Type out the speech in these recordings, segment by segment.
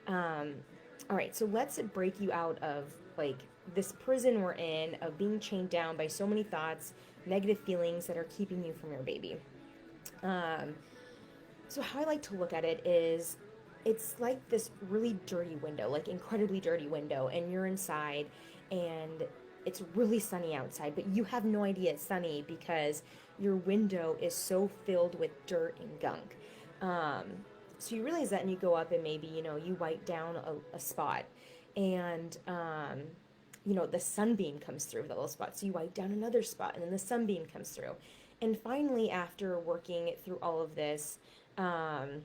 All right, so let's break you out of like this prison we're in of being chained down by so many thoughts, negative feelings that are keeping you from your baby. Um, so how I like to look at it is it's like this really dirty window, like incredibly dirty window, and you're inside and it's really sunny outside, but you have no idea it's sunny because your window is so filled with dirt and gunk. Um, so you realize that and you go up and maybe, you wipe down a spot and, the sunbeam comes through the little spot. So you wipe down another spot and then the sunbeam comes through. And finally, after working through all of this, um,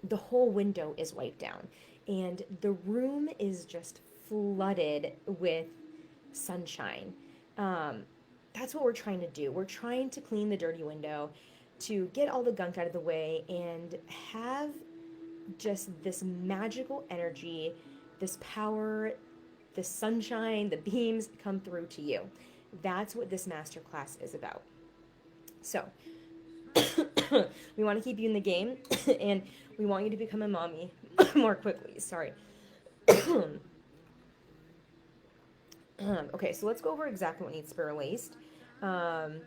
the whole window is wiped down and the room is just flooded with sunshine. Um, that's what we're trying to do. We're trying to clean the dirty window to get all the gunk out of the way and have just this magical energy, this power, the sunshine, the beams come through to you. That's what this masterclass is about. So, we want to keep you in the game and we want you to become a mommy more quickly. Sorry. Okay, so let's go over exactly what needs to be released. Um,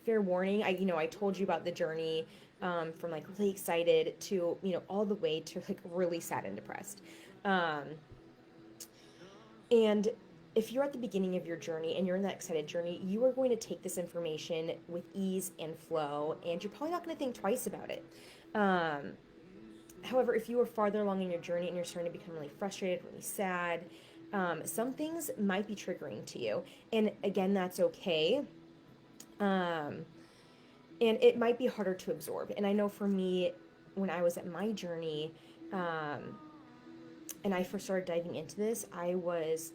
Fair warning, I told you about the journey from like really excited to, all the way to like really sad and depressed. Um, and if you're at the beginning of your journey and you're in that excited journey, you are going to take this information with ease and flow, and you're probably not going to think twice about it. Um, However, if you are farther along in your journey and you're starting to become really frustrated, really sad, some things might be triggering to you. And again, that's okay. Um, and it might be harder to absorb. And I know for me, when I was at my journey, um, and I first started diving into this, I was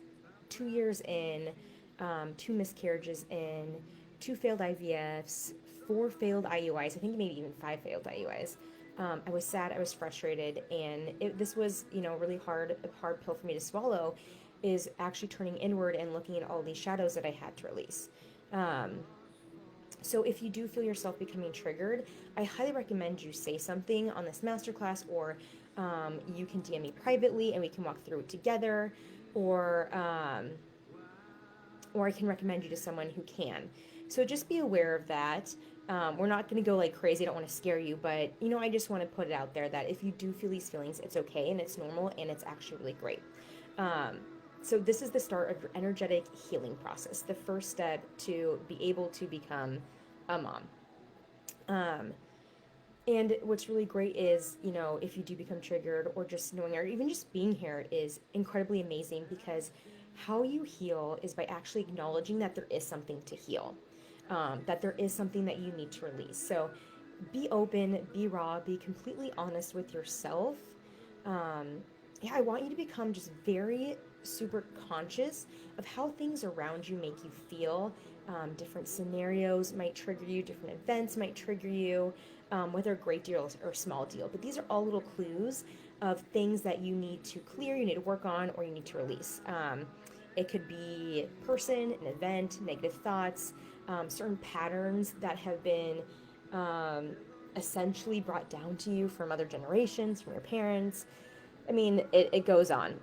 2 years in, two miscarriages in, two failed IVFs, four failed IUIs, I think maybe even five failed IUIs. I was sad, I was frustrated, and this was, really a hard pill for me to swallow, is actually turning inward and looking at all these shadows that I had to release. Um, so if you do feel yourself becoming triggered, I highly recommend you say something on this masterclass, or you can DM me privately and we can walk through it together, or I can recommend you to someone who can. So just be aware of that. We're not going to go like crazy. I don't want to scare you, but I just want to put it out there that if you do feel these feelings, it's okay and it's normal and it's actually really great. Um, so this is the start of your energetic healing process, the first step to be able to become a mom. Um, and what's really great is, if you do become triggered or just knowing or even just being here is incredibly amazing, because how you heal is by actually acknowledging that there is something to heal, that there is something that you need to release. So be open, be raw, be completely honest with yourself. Um, yeah, I want you to become just very super conscious of how things around you make you feel. Different scenarios might trigger you, different events might trigger you, whether a great deal or small deal. But these are all little clues of things that you need to clear, you need to work on, or you need to release. It could be person, an event, negative thoughts, certain patterns that have been um, essentially brought down to you from other generations, from your parents. I mean, it goes on.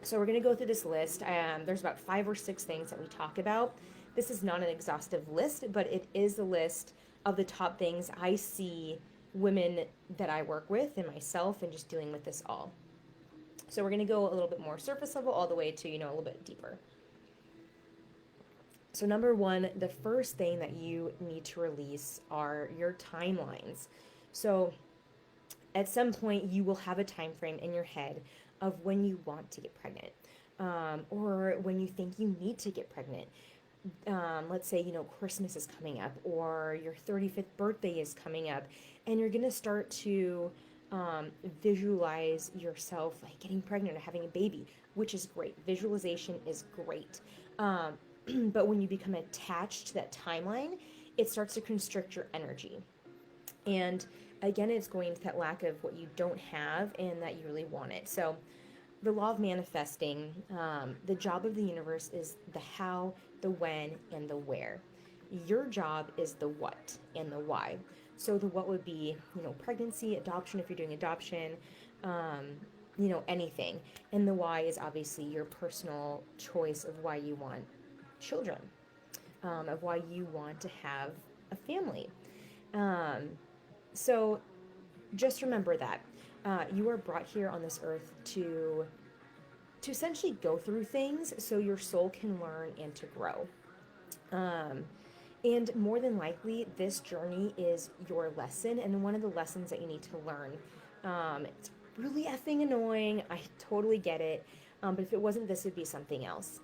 So we're going to go through this list. There's about 5 or 6 things that we talk about. This is not an exhaustive list, but it is a list of the top things I see women that I work with and myself, and just dealing with this all. So we're going to go a little bit more surface level all the way to, a little bit deeper. So number one, the first thing that you need to release are your timelines. So at some point you will have a time frame in your head of when you want to get pregnant, or when you think you need to get pregnant. Let's say, Christmas is coming up or your 35th birthday is coming up, and you're going to start to visualize yourself like getting pregnant or having a baby, which is great. Visualization is great. But when you become attached to that timeline, it starts to constrict your energy. And again, it's going to that lack of what you don't have and that you really want it. So the law of manifesting, the job of the universe is the how, the when, and the where. Your job is the what and the why. So the what would be, pregnancy, adoption if you're doing adoption, anything. And the why is obviously your personal choice of why you want children, of why you want to have a family. Um, so just remember that you are brought here on this earth to essentially go through things so your soul can learn and to grow. Um, and more than likely, this journey is your lesson and one of the lessons that you need to learn. It's really effing annoying. I totally get it. But if it wasn't this, it'd be something else.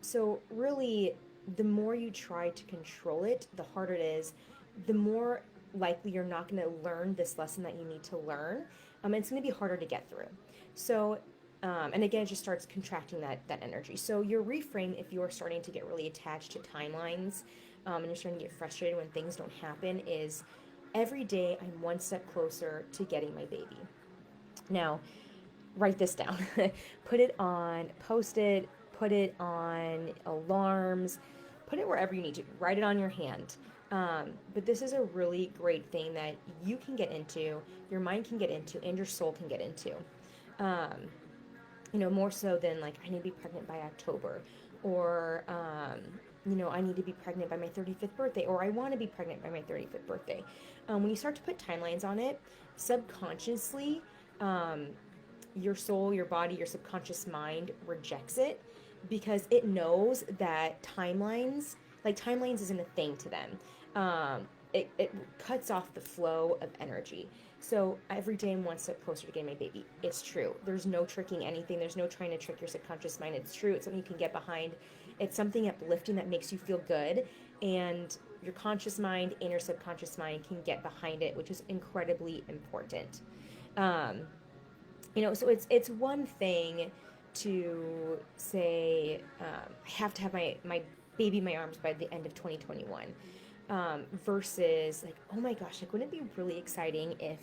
So, really, the more you try to control it, the harder it is, the more likely you're not going to learn this lesson that you need to learn. And it's going to be harder to get through. So, and again, it just starts contracting that energy. So your reframe, if you're starting to get really attached to timelines, and you're starting to get frustrated when things don't happen, is every day I'm one step closer to getting my baby. Now, write this down. Put it on, post it, put it on alarms, put it wherever you need to. Write it on your hand. But this is a really great thing that you can get into, your mind can get into, and your soul can get into. Um, more so than like, I need to be pregnant by October, or, I need to be pregnant by my 35th birthday, or I want to be pregnant by my 35th birthday. When you start to put timelines on it, subconsciously, um, your soul, your body, your subconscious mind rejects it because it knows that timelines isn't a thing to them. It cuts off the flow of energy. So every day I'm one step closer to getting my baby. It's true. There's no tricking anything. There's no trying to trick your subconscious mind. It's true. It's something you can get behind. It's something uplifting that makes you feel good. And your conscious mind and your subconscious mind can get behind it, which is incredibly important. Um, so it's one thing to say, I have to have my baby in my arms by the end of 2021, versus like, oh my gosh, like, wouldn't it be really exciting if,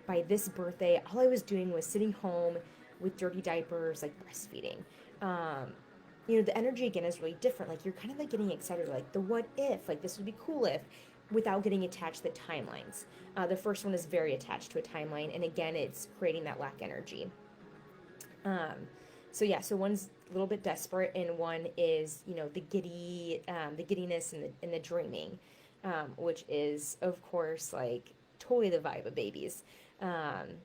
by this birthday, all I was doing was sitting home with dirty diapers, like breastfeeding. The energy again is really different. Like, you're kind of like getting excited, like the what if, like this would be cool if, without getting attached to the timelines. The first one is very attached to a timeline, and again, it's creating that lack energy. Um, so one's a little bit desperate, and one is, the giddiness and the dreaming, which is, of course, like totally the vibe of babies. Um,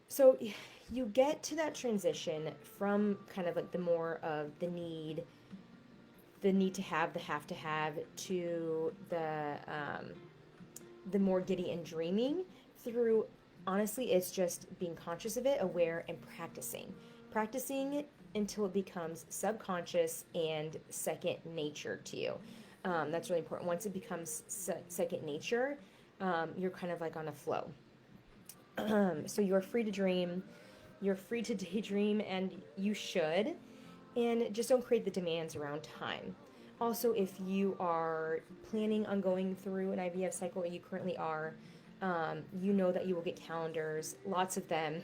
so you get to that transition from kind of like the more of the need to have to the more giddy and dreaming through, honestly, it's just being conscious of it, aware, and practicing it until it becomes subconscious and second nature to you. That's really important. Once it becomes second nature, you're kind of like on a flow. So you're free to dream, you're free to daydream, and you should, and just don't create the demands around time. Also, if you are planning on going through an IVF cycle, or you currently are, you know that you will get calendars, lots of them,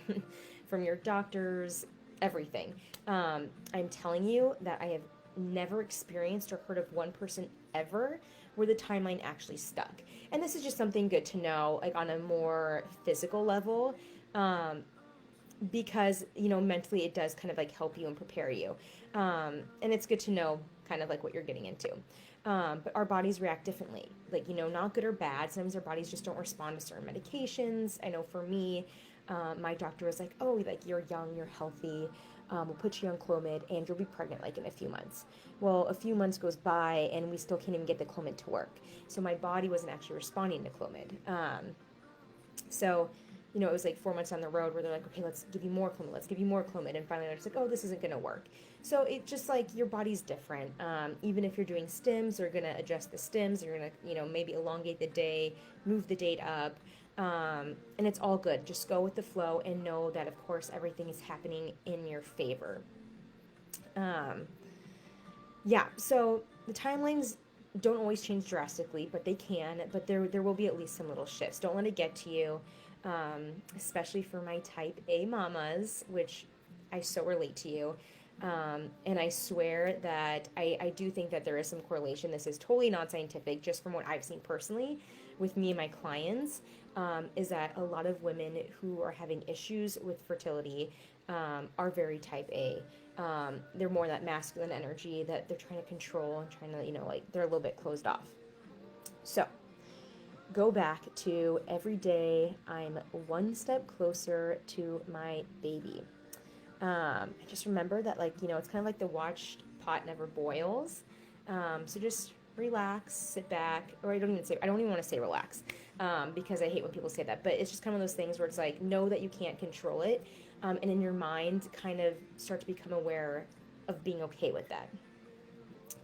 from your doctors, everything. I'm telling you that I have never experienced or heard of one person ever where the timeline actually stuck. And this is just something good to know, like on a more physical level. Because mentally it does kind of like help you and prepare you, and it's good to know kind of like what you're getting into. But our bodies react differently, like, not good or bad. Sometimes our bodies just don't respond to certain medications. I know for me, my doctor was like, oh, like, you're young, you're healthy, we'll put you on Clomid and you'll be pregnant like in a few months. Well, a few months goes by and we still can't even get the Clomid to work, so my body wasn't actually responding to Clomid. So it was like 4 months on the road where they're like, okay, let's give you more Clomid, let's give you more Clomid. And finally, they're just like, oh, this isn't going to work. So it's just like your body's different. Even if you're doing stims, they're going to adjust the stims. You're going to, maybe elongate the day, move the date up. And it's all good. Just go with the flow and know that, of course, everything is happening in your favor. So the timelines don't always change drastically, but they can. But there will be at least some little shifts. Don't let it get to you. Especially for my type A mamas, which I so relate to you. And I swear that I do think that there is some correlation. This is totally not scientific, just from what I've seen personally. with me and my clients is that a lot of women who are having issues with fertility are very type A. They're more that masculine energy that they're trying to control and trying to, like they're a little bit closed off. So go back to every day I'm one step closer to my baby. Just remember that, like, it's kind of like the watched pot never boils. So just relax, sit back, or I don't even want to say relax, because I hate when people say that, but it's just kind of those things where it's like, know that you can't control it, and in your mind, kind of start to become aware of being okay with that.